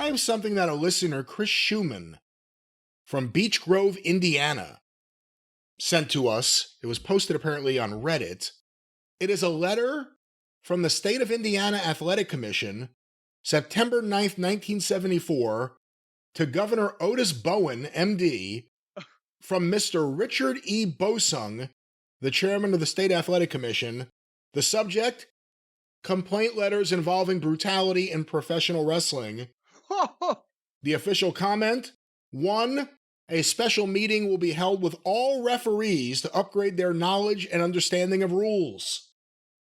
I have something that a listener, Chris Schumann, from Beech Grove, Indiana, sent to us. It was posted apparently on Reddit. It is a letter from the State of Indiana Athletic Commission, September 9th, 1974, to Governor Otis Bowen, MD, from Mr. Richard E. Bosung, the chairman of the State Athletic Commission. The subject, complaint letters involving brutality in professional wrestling. The official comment, 1, a special meeting will be held with all referees to upgrade their knowledge and understanding of rules.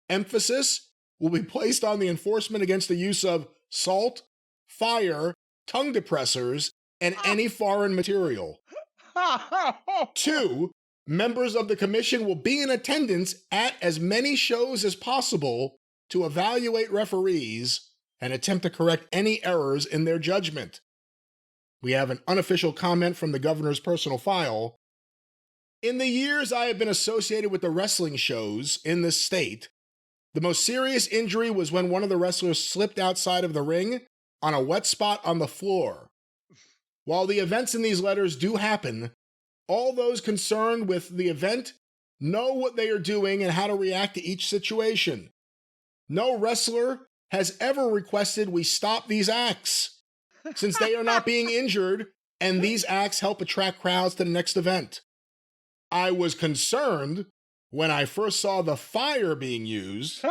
Emphasis will be placed on the enforcement against the use of salt, fire, tongue depressors, and any foreign material. 2, members of the commission will be in attendance at as many shows as possible to evaluate referees and attempt to correct any errors in their judgment. We have an unofficial comment from the governor's personal file. In the years I have been associated with the wrestling shows in this state, the most serious injury was when one of the wrestlers slipped outside of the ring on a wet spot on the floor. While the events in these letters do happen, all those concerned with the event know what they are doing and how to react to each situation. No wrestler has ever requested we stop these acts, since they are not being injured, and these acts help attract crowds to the next event. I was concerned when I first saw the fire being used.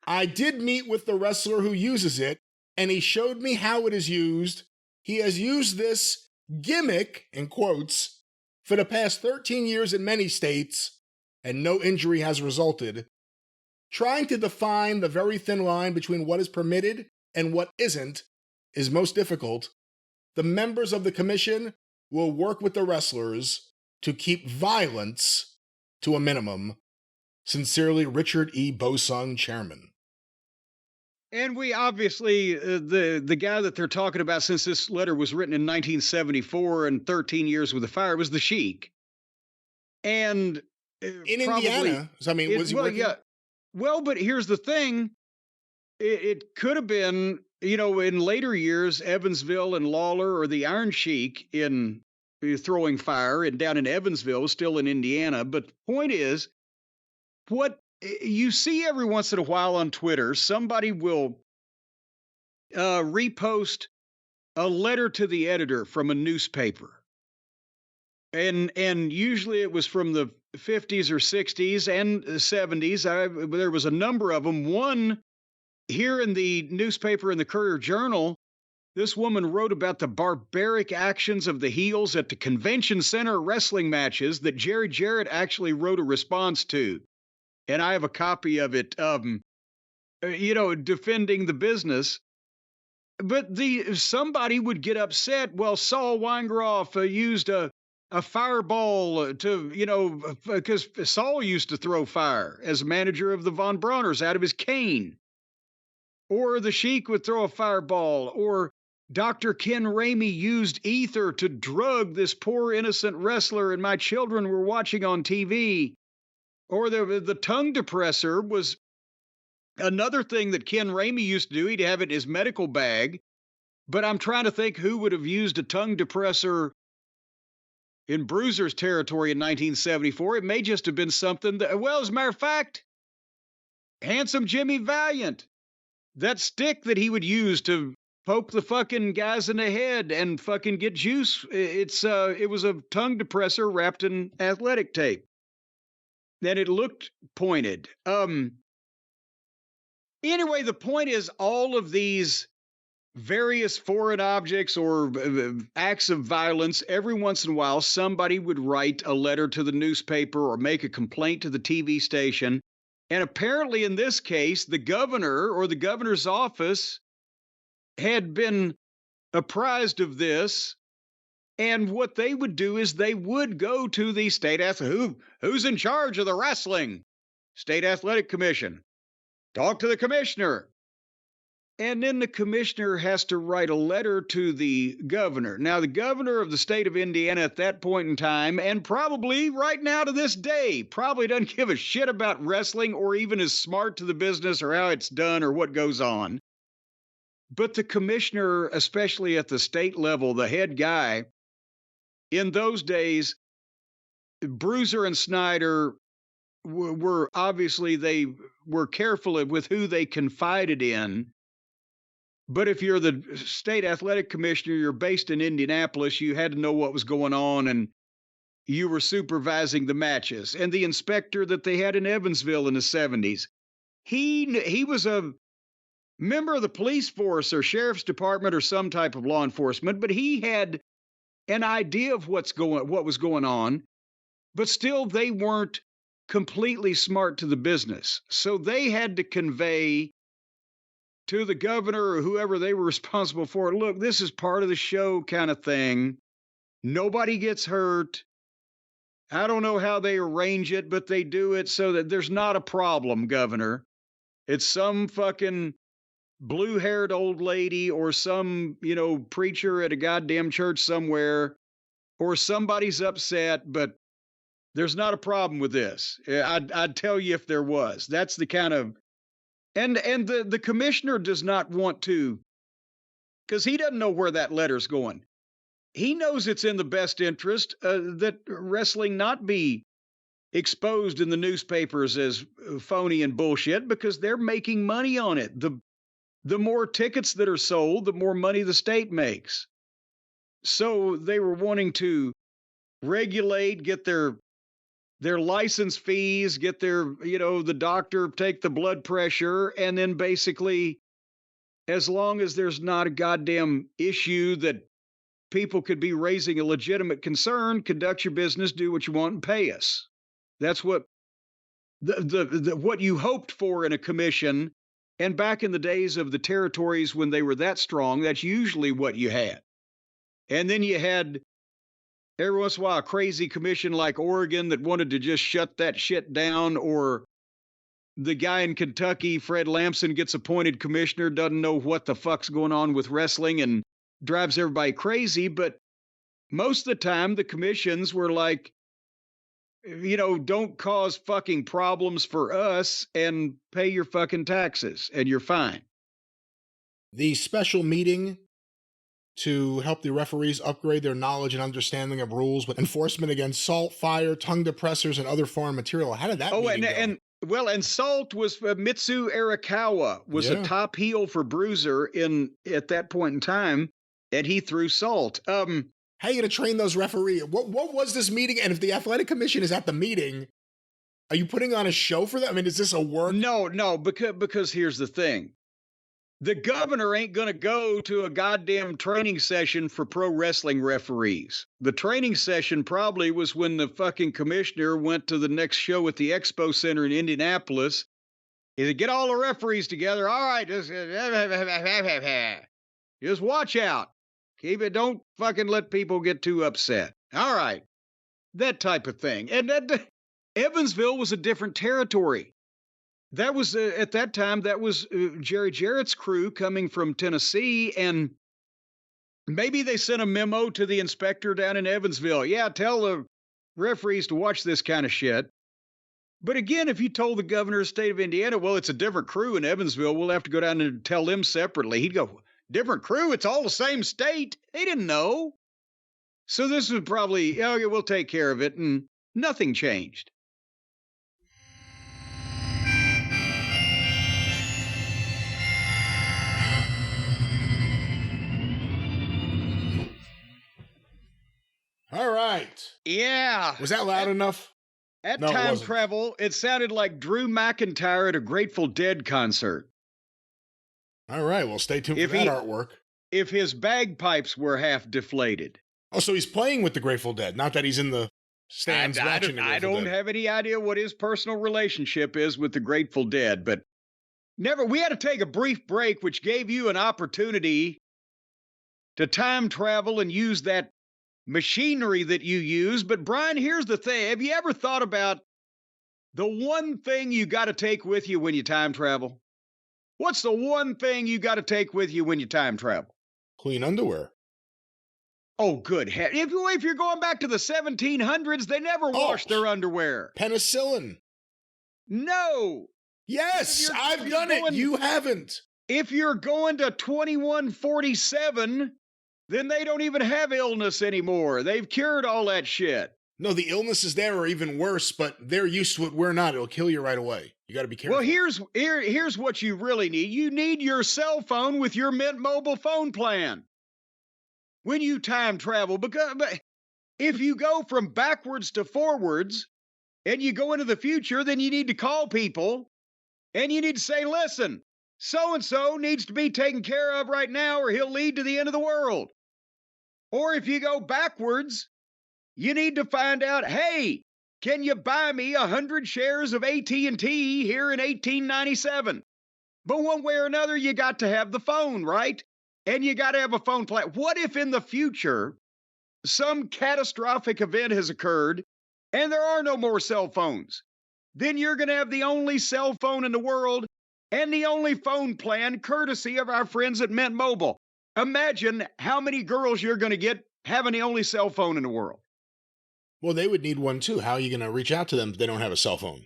I did meet with the wrestler who uses it, and he showed me how it is used. He has used this gimmick, in quotes, for the past 13 years in many states, and no injury has resulted. Trying to define the very thin line between what is permitted and what isn't is most difficult. The members of the commission will work with the wrestlers to keep violence to a minimum. Sincerely, Richard E. Bosung, Chairman. And we obviously, the guy that they're talking about, since this letter was written in 1974 and 13 years with the fire, was the Sheik. And in Indiana, I mean, was he working? Yeah. Well, but here's the thing. It could have been, in later years, Evansville and Lawler, or the Iron Sheik in throwing fire and down in Evansville, still in Indiana. But the point is, what you see every once in a while on Twitter, somebody will repost a letter to the editor from a newspaper. And usually it was from the 50s or 60s and 70s. There was a number of them. One here in the newspaper in the Courier-Journal, this woman wrote about the barbaric actions of the heels at the convention center wrestling matches that Jerry Jarrett actually wrote a response to. And I have a copy of it, defending the business. But somebody would get upset. Well, Saul Weingroff used a fireball to, because Saul used to throw fire as manager of the Von Brauners out of his cane. Or the Sheik would throw a fireball. Or Dr. Ken Ramey used ether to drug this poor innocent wrestler, and my children were watching on TV. Or the tongue depressor was another thing that Ken Ramey used to do. He'd have it in his medical bag. But I'm trying to think who would have used a tongue depressor in Bruiser's territory in 1974. It may just have been something that, well, as a matter of fact, handsome Jimmy Valiant, that stick that he would use to poke the fucking guys in the head and fucking get juice, it was a tongue depressor wrapped in athletic tape. Then it looked pointed. Anyway, the point is, all of these various foreign objects or acts of violence, every once in a while, somebody would write a letter to the newspaper or make a complaint to the TV station. And apparently in this case, the governor or the governor's office had been apprised of this. And what they would do is they would go to the state who's in charge of the wrestling? State Athletic Commission. Talk to the commissioner. And then the commissioner has to write a letter to the governor. Now, the governor of the state of Indiana at that point in time, and probably right now to this day, probably doesn't give a shit about wrestling or even is smart to the business or how it's done or what goes on. But the commissioner, especially at the state level, the head guy, in those days, Bruiser and Snyder were obviously they were careful with who they confided in. But if you're the state athletic commissioner, you're based in Indianapolis, you had to know what was going on, and you were supervising the matches. And the inspector that they had in Evansville in the 70s, he was a member of the police force or sheriff's department or some type of law enforcement, but he had an idea of what was going on, but still they weren't completely smart to the business. So they had to convey to the governor or whoever they were responsible for, look, this is part of the show kind of thing. Nobody gets hurt. I don't know how they arrange it, but they do it so that there's not a problem, Governor. It's some fucking blue-haired old lady or some, preacher at a goddamn church somewhere, or somebody's upset, but there's not a problem with this. I'd tell you if there was. That's the kind of, and the commissioner does not want to, because he doesn't know where that letter's going. He knows it's in the best interest that wrestling not be exposed in the newspapers as phony and bullshit, because they're making money on it. The more tickets that are sold, the more money the state makes. So they were wanting to regulate, get their license fees, get their, the doctor take the blood pressure, and then basically, as long as there's not a goddamn issue that people could be raising a legitimate concern, conduct your business, do what you want, and pay us. That's what what you hoped for in a commission. And back in the days of the territories when they were that strong, that's usually what you had. And then you had every once in a while a crazy commission like Oregon that wanted to just shut that shit down, or the guy in Kentucky, Fred Lamson, gets appointed commissioner, doesn't know what the fuck's going on with wrestling and drives everybody crazy. But most of the time, the commissions were like, don't cause fucking problems for us and pay your fucking taxes and you're fine. The special meeting to help the referees upgrade their knowledge and understanding of rules with enforcement against salt, fire, tongue depressors, and other foreign material. How did that meeting go? And salt was Mitsu Arakawa was a top heel for Bruiser at that point in time, and he threw salt. How are you going to train those referees? What was this meeting? And if the athletic commission is at the meeting, are you putting on a show for them? I mean, is this a work? No, because here's the thing. The governor ain't going to go to a goddamn training session for pro wrestling referees. The training session probably was when the fucking commissioner went to the next show at the Expo Center in Indianapolis. He said, get all the referees together. All right, just watch out. Keep it. Don't fucking let people get too upset. All right. That type of thing. And Evansville was a different territory. That was, at that time, that was Jerry Jarrett's crew coming from Tennessee. And maybe they sent a memo to the inspector down in Evansville. Yeah, tell the referees to watch this kind of shit. But again, if you told the governor of the state of Indiana, well, it's a different crew in Evansville, we'll have to go down and tell them separately. He'd go, different crew? It's all the same state. They didn't know. So this was probably, okay, we'll take care of it. And nothing changed. All right. Yeah. Was that loud enough? At time travel, it sounded like Drew McIntyre at a Grateful Dead concert. All right, well, stay tuned for that artwork. If his bagpipes were half deflated. Oh, so he's playing with the Grateful Dead, not that he's in the stands watching the Grateful Dead. I don't have any idea what his personal relationship is with the Grateful Dead, but we had to take a brief break, which gave you an opportunity to time travel and use that machinery that you use. But Brian, here's the thing. Have you ever thought about the one thing you got to take with you when you time travel? What's the one thing you got to take with you when you time travel? Clean underwear. Oh, good. If you're going back to the 1700s, they never washed their underwear. Penicillin. No. Yes, I've done it. You haven't. If you're going to 2147, then they don't even have illness anymore. They've cured all that shit. No, the illnesses there are even worse, but they're used to it. We're not. It'll kill you right away. You got to be careful. Well, here's what you really need. You need your cell phone with your Mint Mobile phone plan. When you time travel, because if you go from backwards to forwards and you go into the future, then you need to call people and you need to say, listen, so-and-so needs to be taken care of right now or he'll lead to the end of the world. Or if you go backwards, you need to find out, hey, can you buy me 100 shares of AT&T here in 1897? But one way or another, you got to have the phone, right? And you got to have a phone plan. What if in the future, some catastrophic event has occurred and there are no more cell phones? Then you're going to have the only cell phone in the world and the only phone plan courtesy of our friends at Mint Mobile. Imagine how many girls you're going to get having the only cell phone in the world. Well, they would need one too. How are you going to reach out to them if they don't have a cell phone?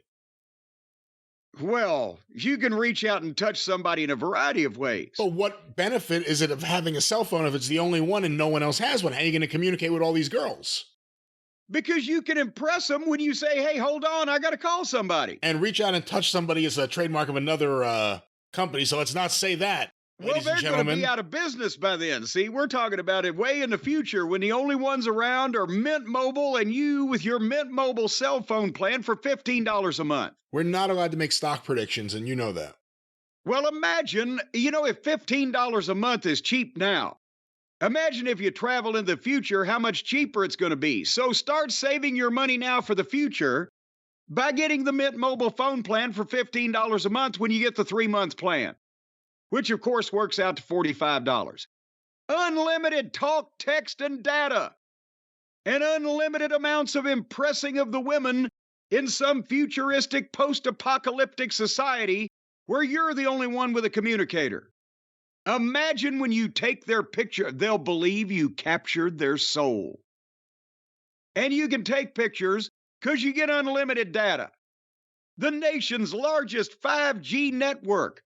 Well, you can reach out and touch somebody in a variety of ways. But what benefit is it of having a cell phone if it's the only one and no one else has one? How are you going to communicate with all these girls? Because you can impress them when you say, hey, hold on, I got to call somebody. And reach out and touch somebody is a trademark of another company, so let's not say that. Well, they're going to be out of business by then. See, we're talking about it way in the future when the only ones around are Mint Mobile and you with your Mint Mobile cell phone plan for $15 a month. We're not allowed to make stock predictions, and you know that. Well, imagine, if $15 a month is cheap now, imagine if you travel in the future, how much cheaper it's going to be. So start saving your money now for the future by getting the Mint Mobile phone plan for $15 a month when you get the 3-month plan, which of course works out to $45. Unlimited talk, text, and data, and unlimited amounts of impressing of the women in some futuristic post-apocalyptic society where you're the only one with a communicator. Imagine when you take their picture, they'll believe you captured their soul. And you can take pictures because you get unlimited data. The nation's largest 5G network.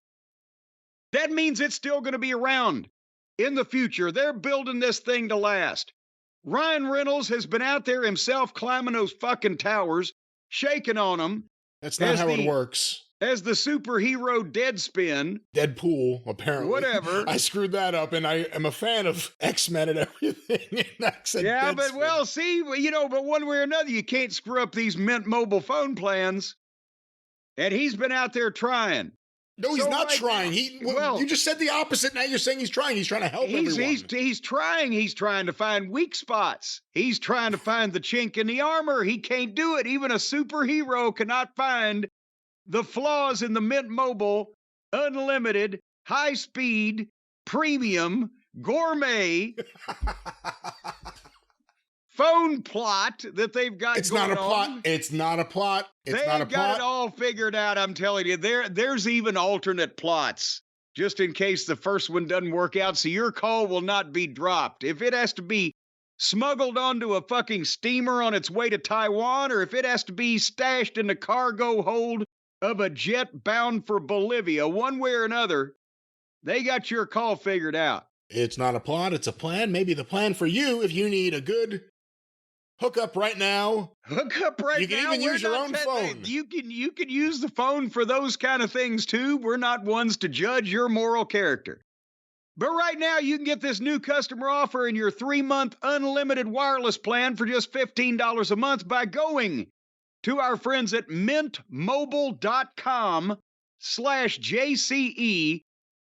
That means it's still going to be around in the future. They're building this thing to last. Ryan Reynolds has been out there himself climbing those fucking towers, shaking on them. That's not how it works. As the superhero Deadspin. Deadpool, apparently. Whatever. I screwed that up, and I am a fan of X-Men and everything. And yeah, Deadspin. But well, see, but one way or another, you can't screw up these Mint Mobile phone plans. And he's been out there trying. No, he's not trying. You just said the opposite. Now you're saying he's trying. He's trying to help everyone. He's trying. He's trying to find weak spots. He's trying to find the chink in the armor. He can't do it. Even a superhero cannot find the flaws in the Mint Mobile, unlimited, high-speed, premium, gourmet phone plot that they've got It's going not a on. plot. It's not a plot. It's They've not a got plot. it all figured out, I'm telling you. There's even alternate plots, just in case the first one doesn't work out, so your call will not be dropped. If it has to be smuggled onto a fucking steamer on its way to Taiwan, or if it has to be stashed in the cargo hold of a jet bound for Bolivia, one way or another, they got your call figured out. It's not a plot. It's a plan. Maybe the plan for you if you need a good hook up right now. Hook up right now. You can even use your own phone. You can use the phone for those kind of things too. We're not ones to judge your moral character. But right now, you can get this new customer offer in your 3-month unlimited wireless plan for just $15 a month by going to our friends at mintmobile.com/JCE.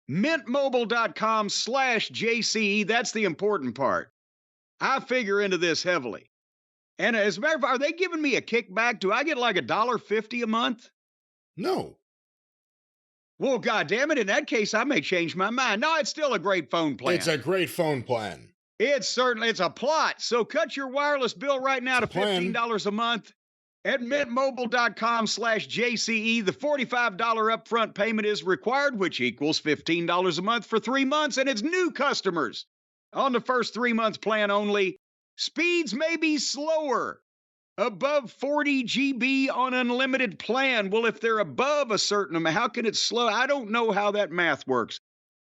Mintmobile.com/JCE. That's the important part. I figure into this heavily. And as a matter of fact, are they giving me a kickback? Do I get like $1.50 a month? No. Well, goddammit, in that case, I may change my mind. No, it's still a great phone plan. It's a great phone plan. It's a plot. So cut your wireless bill right now to $15 a month at mintmobile.com/JCE. The $45 upfront payment is required, which equals $15 a month for 3 months, and it's new customers on the first 3-month plan only. Speeds may be slower, above 40 GB on unlimited plan. Well, if they're above a certain amount, how can it slow? I don't know how that math works.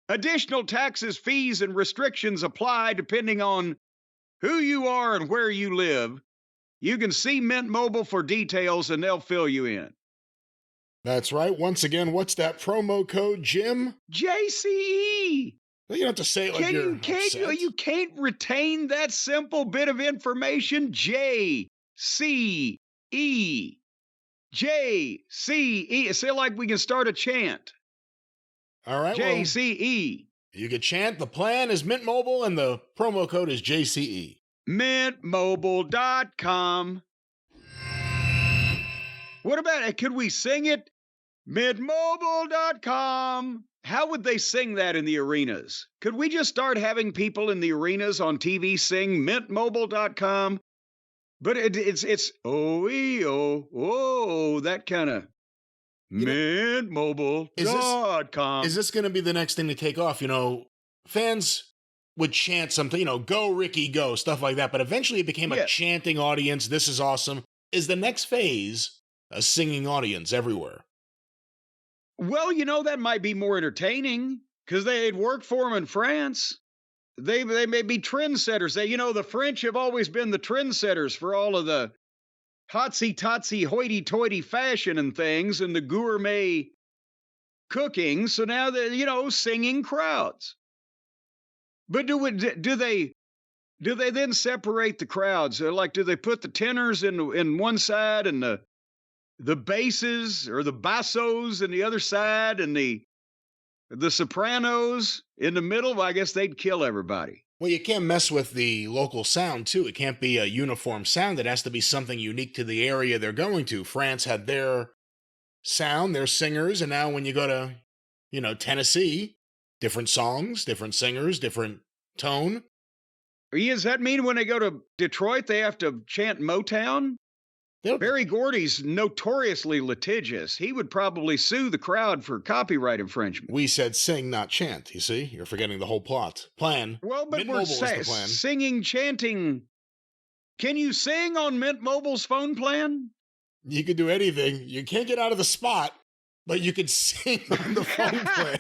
Additional taxes, fees, and restrictions apply depending on who you are and where you live. You can see Mint Mobile for details and they'll fill you in. That's right. Once again, what's that promo code, Jim? JCE. Well, you don't have to say it like you're upset. You can't retain that simple bit of information. JCE. JCE. Say like we can start a chant. All right. JCE. Well, you can chant. The plan is Mint Mobile and the promo code is JCE. Mintmobile.com. What about it? Could we sing it? Mintmobile.com. How would they sing that in the arenas? Could we just start having people in the arenas on TV sing mintmobile.com? But it's oh, that kind of mintmobile.com. Is this going to be the next thing to take off? You know, fans would chant something, you know, go Ricky, go, stuff like that. But eventually it became a chanting audience. This is awesome. Is the next phase a singing audience everywhere? Well, you know, that might be more entertaining because they'd work for them in France. They may be trendsetters. The French have always been the trendsetters for all of the hotsy-totsy, hoity-toity fashion and things and the gourmet cooking. So now they're, singing crowds. But do they then separate the crowds? Like, do they put the tenors in one side and the basses or the bassos in the other side and the sopranos in the middle? Well, I guess they'd kill everybody. Well, you can't mess with the local sound, too. It can't be a uniform sound. It has to be something unique to the area they're going to. France had their sound, their singers, and now when you go to, Tennessee, different songs, different singers, different tone. Does that mean when they go to Detroit, they have to chant Motown? Berry Gordy's notoriously litigious. He would probably sue the crowd for copyright infringement. We said sing, not chant. You see? You're forgetting the whole plan. Well, but we're singing, chanting. Can you sing on Mint Mobile's phone plan? You could do anything. You can't get out of the spot, but you could sing on the phone plan.